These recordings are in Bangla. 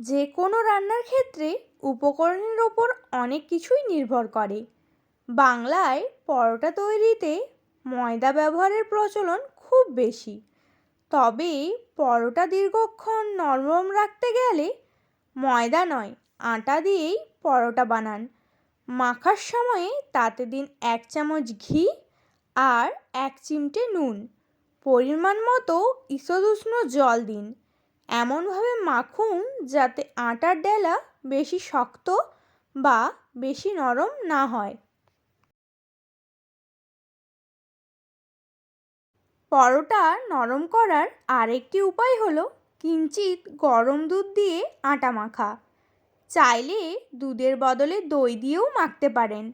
যে কোনো রান্নার ক্ষেত্রে উপকরণের ওপর অনেক কিছুই নির্ভর করে। বাংলায় পরোটা তৈরিতে ময়দা ব্যবহারের প্রচলন খুব বেশি। তবে পরোটা দীর্ঘক্ষণ নরম রাখতে গেলে ময়দা নয়, আটা দিয়েই পরোটা বানান। মাখার সময়ে তাতে দিন 1 চামচ ঘি আর 1 চিমটে নুন। পরিমাণ মতো ঈষদুষ্ণ জল দিন। এমনভাবে মাখুন যাতে আটার ডেলা বেশি শক্ত বা বেশি নরম না হয়। পরোটা নরম করার আরেকটি উপায় হলো কিঞ্চিত গরম দুধ দিয়ে আটা মাখা। চাইলে দুধের বদলে দই দিয়েও মাখতে পারেন,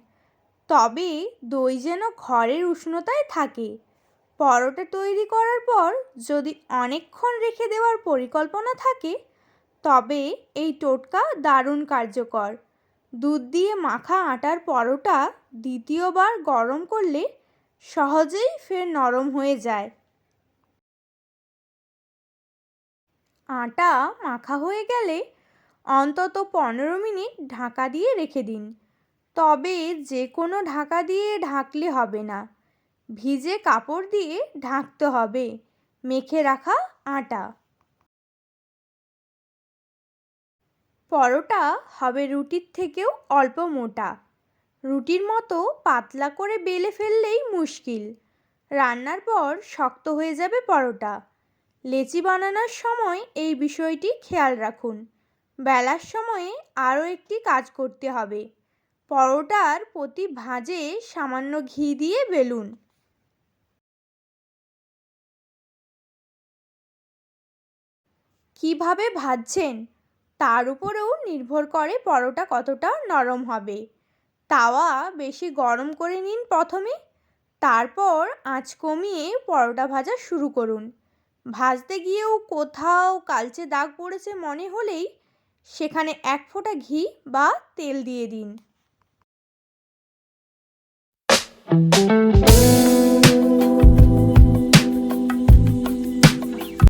তবে দই যেন ঘরের উষ্ণতায় থাকে। পরোটা তৈরি করার পর যদি অনেকক্ষণ রেখে দেওয়ার পরিকল্পনা থাকে তবে এই টোটকা দারুণ কার্যকর। দুধ দিয়ে মাখা আটার পরোটা দ্বিতীয়বার গরম করলে সহজেই ফের নরম হয়ে যায়। আটা মাখা হয়ে গেলে অন্তত 15 মিনিট ঢাকা দিয়ে রেখে দিন। তবে যে কোনো ঢাকা দিয়ে ঢাকলে হবে না, ভিজে কাপড় দিয়ে ঢাকতে হবে মেখে রাখা আটা। পরোটা হবে রুটির থেকেও অল্প মোটা। রুটির মতো পাতলা করে বেলে ফেললেই মুশকিল। রান্নার পর শক্ত হয়ে যাবে পরোটা। লেচি বানানোর সময় এই বিষয়টি খেয়াল রাখুন। বেলার সময়ে আরও একটি কাজ করতে হবে। পরোটার প্রতি ভাঁজে সামান্য ঘি দিয়ে বেলুন। কিভাবে ভাজছেন তার উপরেও নির্ভর করে পরোটা কতটা নরম হবে। তাওয়া বেশি গরম করে নিন প্রথমে, তারপর আঁচ কমিয়ে পরোটা ভাজা শুরু করুন। ভাজতে গিয়েও কোথাও কালচে দাগ পড়েছে মনে হলেই সেখানে 1 ফোঁটা ঘি বা তেল দিয়ে দিন।